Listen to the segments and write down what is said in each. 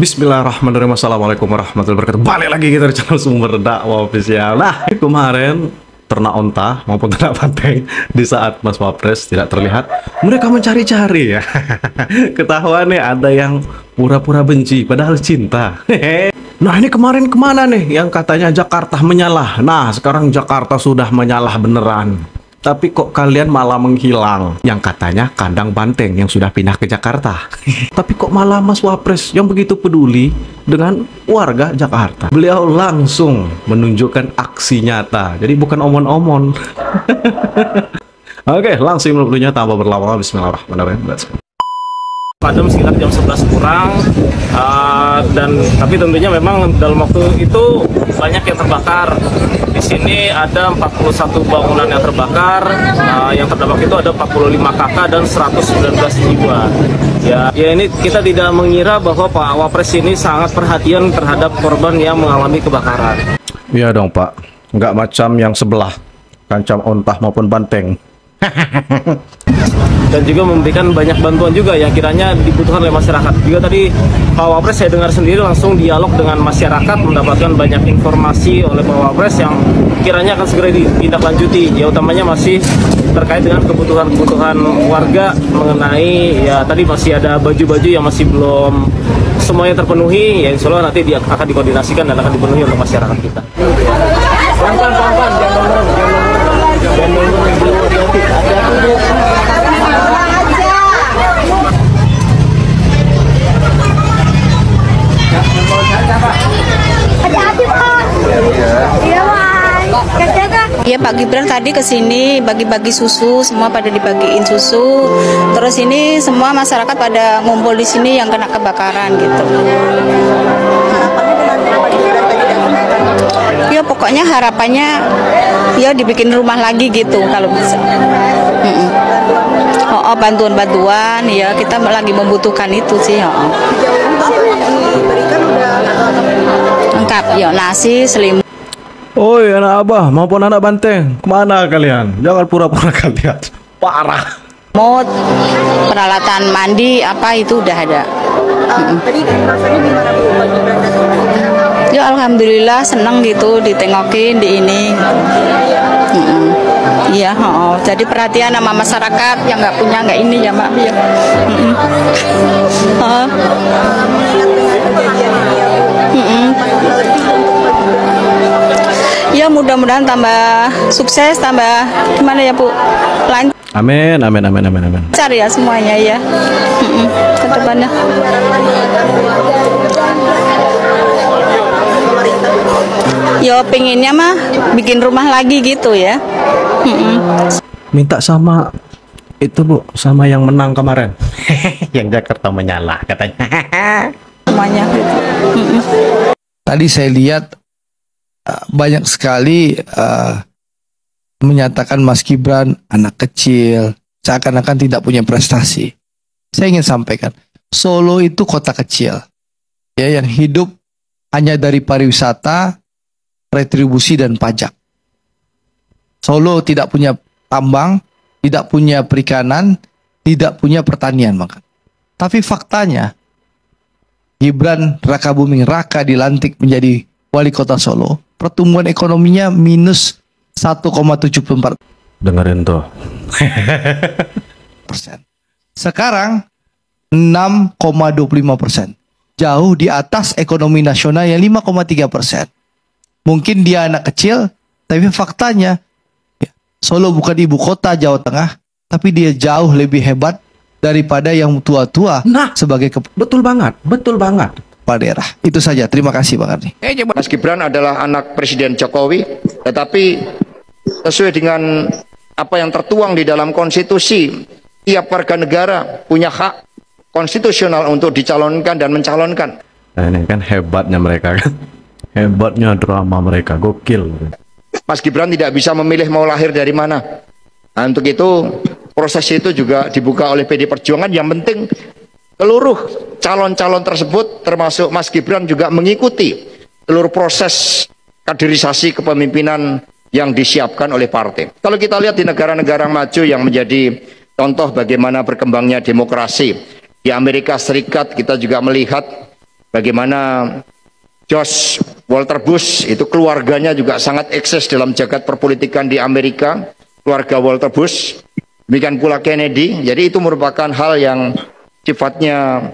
Bismillahirrahmanirrahim. Assalamualaikum warahmatullahi wabarakatuh. Balik lagi kita di channel Sumber Dakwah Official. Nah, kemarin ternak onta maupun ternak banteng di saat Mas Wapres tidak terlihat, mereka mencari-cari ya. Ketahuan nih ada yang pura-pura benci padahal cinta. Nah, ini kemarin kemana nih yang katanya Jakarta menyalah? Nah, sekarang Jakarta sudah menyalah beneran. Tapi kok kalian malah menghilang? Yang katanya kandang banteng yang sudah pindah ke Jakarta. Tapi kok malah Mas Wapres yang begitu peduli dengan warga Jakarta? Beliau langsung menunjukkan aksi nyata. Jadi bukan omon-omon. Oke, langsung waktunya tanpa berlama-lama. Bismillahirrahmanirrahim. Let's go. Padam sekitar jam 11 kurang, tapi tentunya memang dalam waktu itu banyak yang terbakar. Di sini ada 41 bangunan yang terbakar, yang terdampak itu ada 45 kakak dan 119 jiwa. Ya ini kita tidak mengira bahwa Pak Wapres ini sangat perhatian terhadap korban yang mengalami kebakaran. Iya dong Pak, nggak macam yang sebelah, kancam ontah maupun banteng. Dan juga memberikan banyak bantuan juga yang kiranya dibutuhkan oleh masyarakat. Juga tadi Pak Wapres saya dengar sendiri langsung dialog dengan masyarakat, mendapatkan banyak informasi oleh Pak Wapres yang kiranya akan segera ditindaklanjuti. Ya utamanya masih terkait dengan kebutuhan-kebutuhan warga mengenai ya tadi masih ada baju-baju yang masih belum semuanya terpenuhi. Ya insya Allah nanti akan dikoordinasikan dan akan dipenuhi untuk masyarakat kita. Pelan-pelan, Iya, Pak Gibran tadi ke sini bagi-bagi susu, semua pada dibagiin susu. Terus ini semua masyarakat pada ngumpul di sini yang kena kebakaran gitu. Ya pokoknya harapannya ya dibikin rumah lagi gitu kalau bisa. Oh, bantuan-bantuan ya kita lagi membutuhkan itu sih. Lengkap ya, nasi, selimut. Oi anak abah maupun anak banteng, kemana kalian? Jangan pura-pura kalian. Parah. Mod, peralatan mandi apa itu udah ada. Tadi rasanya gimana Bu? Ya alhamdulillah seneng gitu ditengokin di ini. Iya, jadi perhatian sama masyarakat yang nggak punya nggak ini ya Mbak. Ya. Ya mudah-mudahan tambah sukses, tambah gimana ya Bu? Lancar. Amin, amin, amin, amin, amin. Cari ya semuanya ya. Ke depannya. Yo pengennya mah bikin rumah lagi gitu ya. Minta sama itu Bu, sama yang menang kemarin. Yang Jakarta menyalah katanya. Semuanya gitu. Tadi saya lihat banyak sekali menyatakan Mas Gibran anak kecil, seakan-akan tidak punya prestasi. Saya ingin sampaikan, Solo itu kota kecil, ya yang hidup hanya dari pariwisata, retribusi dan pajak. Solo tidak punya tambang, tidak punya perikanan, tidak punya pertanian makan. Tapi faktanya, Gibran Rakabuming Raka dilantik menjadi wali kota Solo, pertumbuhan ekonominya minus 1,74%. Dengerin tuh. Sekarang 6,25%. Jauh di atas ekonomi nasional yang 5,3%. Mungkin dia anak kecil, tapi faktanya Solo bukan ibu kota Jawa Tengah, tapi dia jauh lebih hebat daripada yang tua-tua sebagai Betul banget, betul banget. kepala daerah. Itu saja. Terima kasih Bang Ardi. Mas Gibran adalah anak Presiden Jokowi, tetapi sesuai dengan apa yang tertuang di dalam konstitusi, tiap warga negara punya hak konstitusional untuk dicalonkan dan mencalonkan. Nah, ini kan hebatnya mereka kan. Hebatnya drama mereka, gokil. Mas Gibran tidak bisa memilih mau lahir dari mana. Nah, untuk itu proses itu juga dibuka oleh PD Perjuangan. Yang penting seluruh calon-calon tersebut termasuk Mas Gibran juga mengikuti seluruh proses kaderisasi kepemimpinan yang disiapkan oleh partai. Kalau kita lihat di negara-negara maju yang menjadi contoh bagaimana berkembangnya demokrasi, di Amerika Serikat kita juga melihat bagaimana George Walter Bush itu keluarganya juga sangat eksis dalam jagat perpolitikan di Amerika, keluarga Walter Bush, demikian pula Kennedy. Jadi itu merupakan hal yang sifatnya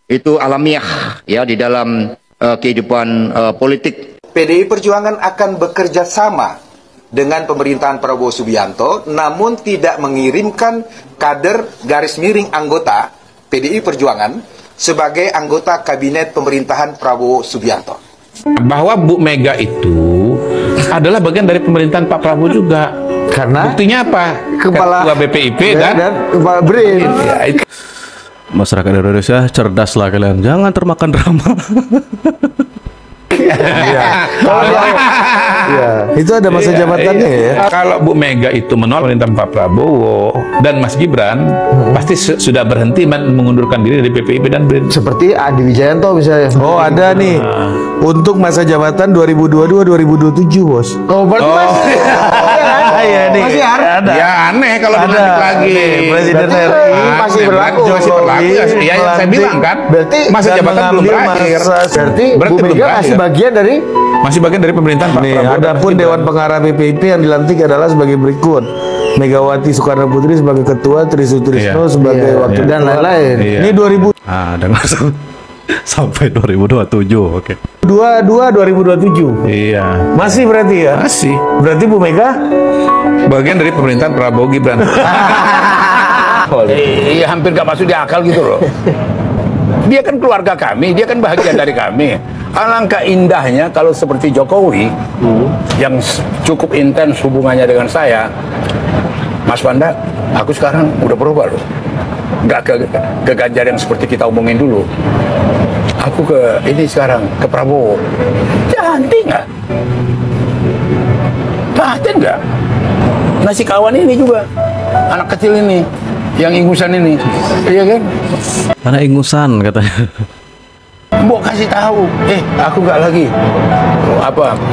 itu alamiah ya di dalam kehidupan politik. PDI Perjuangan akan bekerja sama dengan pemerintahan Prabowo Subianto, namun tidak mengirimkan kader garis miring anggota PDI Perjuangan sebagai anggota kabinet pemerintahan Prabowo Subianto. Bahwa Bu Mega itu adalah bagian dari pemerintahan Pak Prabowo juga. Karena buktinya apa? Ketua BPIP dan Kepala BRIN. Ya, itu. Masyarakat Indonesia cerdaslah kalian, jangan termakan drama. Itu ada masa jabatannya ya. Kalau Bu Mega itu menolak pemerintahan Pak Prabowo dan Mas Gibran, pasti sudah berhenti mengundurkan diri dari BPIP dan BRIN. Seperti Adi Wijayanto misalnya. Oh, ada nih. Untuk masa jabatan 2022-2027, Bos. Oh, berarti masih. Iya nih. Masih ada. Ya aneh kalau dilantik lagi. Presiden RI masih berlaku. Masih berlaku. Ya yang saya bilang kan. Berarti masa jabatan belum berakhir. Berarti Bu Mega masih bagian dari pemerintahan Pak Prabowo. Adapun Dewan Pengarah BPIP yang dilantik adalah sebagai berikut: Megawati Soekarno Putri sebagai ketua, Tri Sutrisno sebagai wakil dan lain-lain. Ini 2000. Dengar sampai 2027. Oke. 2027. Iya. Masih berarti ya? Masih. Berarti Bu Mega bagian dari pemerintahan Prabowo Gibran. Iya, hampir gak masuk di akal gitu loh. Dia kan keluarga kami, dia kan bahagian dari kami. Alangkah indahnya kalau seperti Jokowi yang cukup intens hubungannya dengan saya. Mas Wanda, aku sekarang udah berubah loh. Nggak ke Ganjar yang seperti kita omongin dulu. Aku ke ini sekarang, ke Prabowo. Cantik nggak? Paten nggak? Nasi kawan ini juga, anak kecil ini, yang ingusan ini, iya kan? Mana ingusan katanya. Mbok kasih tahu, aku nggak lagi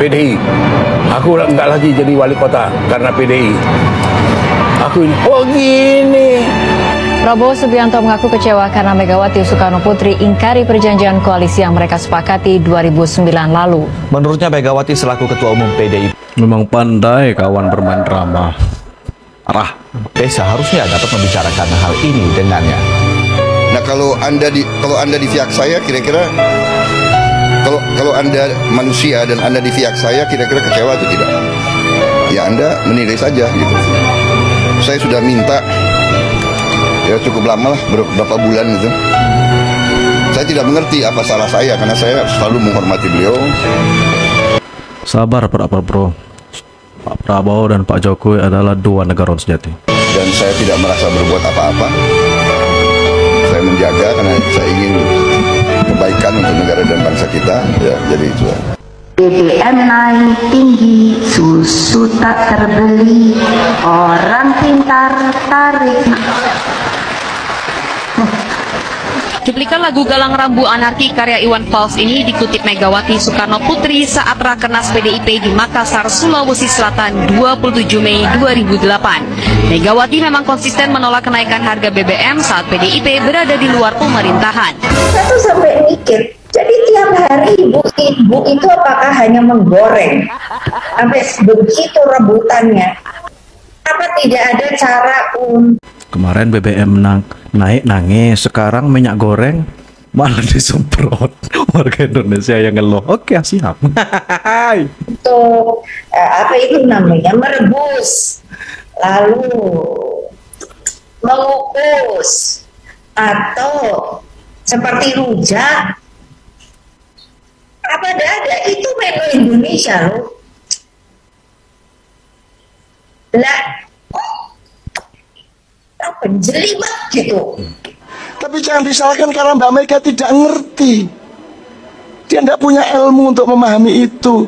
PDI, aku nggak lagi jadi wali kota karena PDI. Aku ini, oh gini. Prabowo Subianto mengaku kecewa karena Megawati Soekarno Putri ingkari perjanjian koalisi yang mereka sepakati 2009 lalu. Menurutnya Megawati selaku Ketua Umum PDIP memang pandai kawan bermain drama. Arah. Seharusnya dapat membicarakan hal ini dengannya. Nah, kalau anda di pihak saya, kira-kira kalau anda manusia dan anda di pihak saya, kira-kira kecewa atau tidak? Ya anda menilai saja gitu. Saya sudah minta ya cukup lama lah, beberapa bulan gitu. Saya tidak mengerti apa salah saya karena saya selalu menghormati beliau. Sabar Pak Bro. Pak Prabowo dan Pak Jokowi adalah dua negarawan sejati. Dan saya tidak merasa berbuat apa-apa. Saya menjaga karena saya ingin kebaikan untuk negara dan bangsa kita. Ya, jadi itu. BBM naik tinggi, susu tak terbeli, orang pintar tarik. Cuplikan lagu Galang Rambu Anarki karya Iwan Fals ini dikutip Megawati Soekarno Putri saat Rakernas PDIP di Makassar, Sulawesi Selatan 27 Mei 2008. Megawati memang konsisten menolak kenaikan harga BBM saat PDIP berada di luar pemerintahan. Saya tuh sampai mikir, jadi tiap hari ibu itu apakah hanya menggoreng sampai begitu rebutannya? Apa tidak ada cara untuk Kemarin BBM naik nangis, sekarang minyak goreng malah disemprot. Warga Indonesia yang ngeluh. Oke, siap. untuk apa itu namanya, merebus, lalu mengukus, atau seperti rujak. Apa ada itu menu Indonesia loh. Lah, penjelimet gitu. Tapi jangan disalahkan karena Mbak Mega tidak ngerti. Dia tidak punya ilmu untuk memahami itu.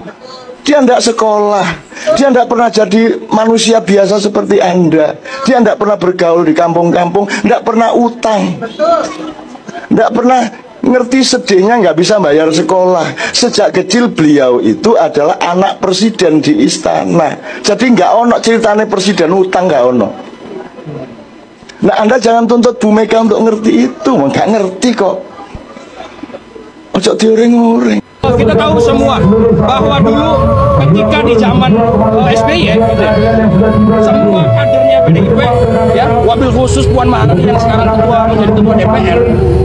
Dia tidak sekolah. Dia tidak pernah jadi manusia biasa seperti Anda. Dia tidak pernah bergaul di kampung-kampung. Tidak pernah utang. Tidak pernah ngerti sedihnya nggak bisa bayar sekolah. Sejak kecil beliau itu adalah anak presiden di istana. Jadi nggak ono ceritanya presiden utang, nggak ono. Nah, Anda jangan tuntut Bu Mega untuk ngerti itu, nggak ngerti kok. Ojo dioreng-oreng. Kita tahu semua bahwa dulu ketika di zaman SBY gitu ya, semua kadernya PDIP ya, wabil khusus Puan Maharani yang sekarang menjadi ketua DPR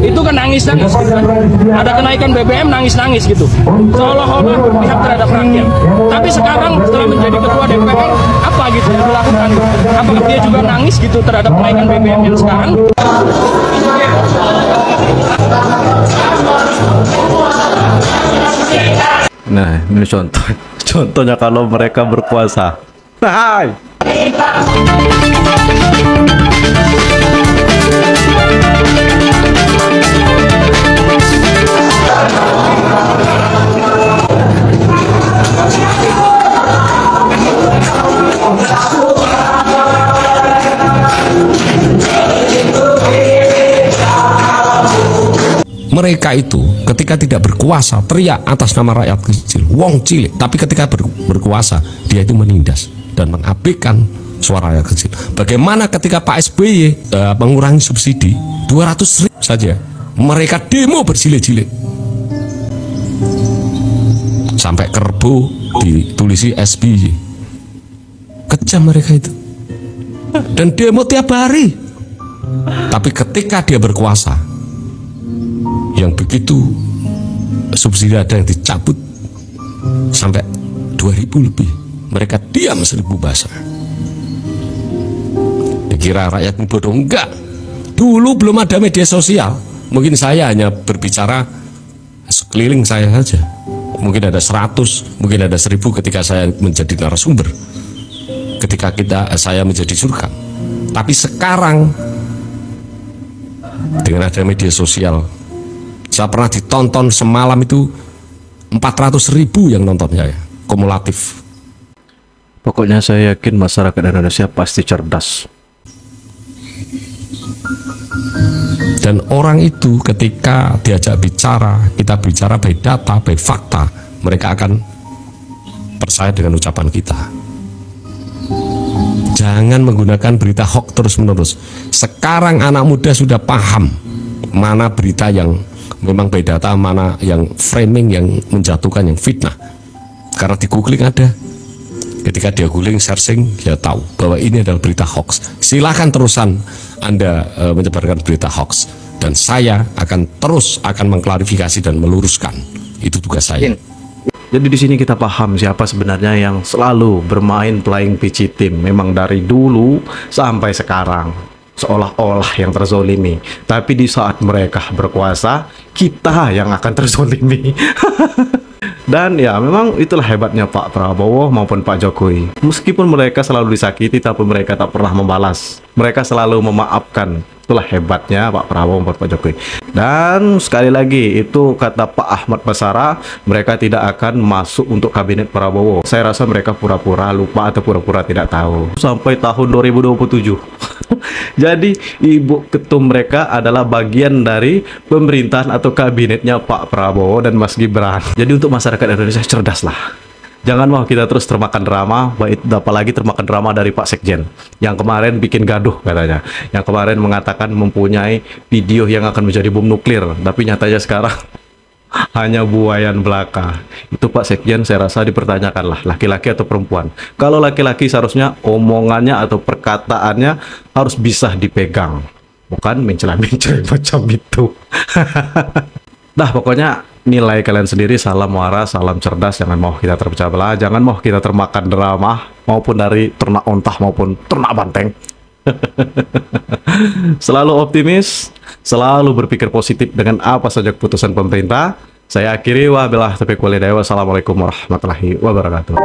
itu kan nangis-nangis gitu kan. Ada kenaikan BBM nangis-nangis gitu, seolah-olah berpihak terhadap rakyat. Tapi sekarang setelah menjadi ketua DPR, apa gitu yang dilakukan? Apakah dia juga nangis gitu terhadap kenaikan BBM yang sekarang? Nah, ini contohnya kalau mereka berkuasa. Hai. Mereka itu ketika tidak berkuasa teriak atas nama rakyat kecil, wong cilik, tapi ketika berkuasa dia itu menindas dan mengabaikan suara rakyat kecil. Bagaimana ketika Pak SBY mengurangi subsidi 200.000 saja, mereka demo berjilid-jilid sampai kerbo ditulisi SBY. Kejam mereka itu, dan demo tiap hari. Tapi ketika dia berkuasa, yang begitu subsidi ada yang dicabut sampai 2.000 lebih, mereka diam seribu bahasa. Dikira rakyat bodoh? Enggak. Dulu belum ada media sosial, mungkin saya hanya berbicara sekeliling saya saja, mungkin ada 100, mungkin ada 1.000 ketika saya menjadi narasumber, ketika saya menjadi surga. Tapi sekarang dengan ada media sosial, saya pernah ditonton semalam itu 400.000 yang nonton saya, kumulatif. Pokoknya saya yakin masyarakat Indonesia pasti cerdas. Dan orang itu ketika diajak bicara, kita bicara by data, by fakta, mereka akan percaya dengan ucapan kita. Jangan menggunakan berita hoax terus-menerus. Sekarang anak muda sudah paham mana berita yang memang by data, mana yang framing, yang menjatuhkan, yang fitnah. Karena di googling ada, ketika dia googling, searching, dia tahu bahwa ini adalah berita hoax. Silahkan terusan Anda menyebarkan berita hoax, dan saya akan terus mengklarifikasi dan meluruskan. Itu tugas saya. Jadi di sini kita paham siapa sebenarnya yang selalu bermain playing PC team, memang dari dulu sampai sekarang. Seolah-olah yang terzolimi, tapi di saat mereka berkuasa, kita yang akan terzolimi. Dan ya memang itulah hebatnya Pak Prabowo maupun Pak Jokowi. Meskipun mereka selalu disakiti, tapi mereka tak pernah membalas. Mereka selalu memaafkan. Itulah hebatnya Pak Prabowo maupun Pak Jokowi. Dan sekali lagi, itu kata Pak Ahmad Basara, mereka tidak akan masuk untuk kabinet Prabowo. Saya rasa mereka pura-pura lupa atau pura-pura tidak tahu. Sampai tahun 2027. Jadi ibu ketum mereka adalah bagian dari pemerintahan atau kabinetnya Pak Prabowo dan Mas Gibran. Jadi untuk masyarakat Indonesia, cerdaslah. Jangan mau kita terus termakan drama, apalagi termakan drama dari Pak Sekjen yang kemarin bikin gaduh katanya, yang kemarin mengatakan mempunyai video yang akan menjadi bom nuklir, tapi nyatanya sekarang hanya buayan belaka. Itu Pak Sekjen saya rasa dipertanyakanlah, laki-laki atau perempuan. Kalau laki-laki seharusnya omongannya atau perkataannya harus bisa dipegang, bukan mencela-mencela macam itu. Dah pokoknya nilai kalian sendiri, salam waras, salam cerdas, jangan mau kita terpecah belah, jangan mau kita termakan drama, maupun dari ternak ontah maupun ternak banteng. Selalu optimis, selalu berpikir positif dengan apa saja keputusan pemerintah. Saya akhiri, wabillahi taufiq walhidayah. Wassalamualaikum warahmatullahi wabarakatuh.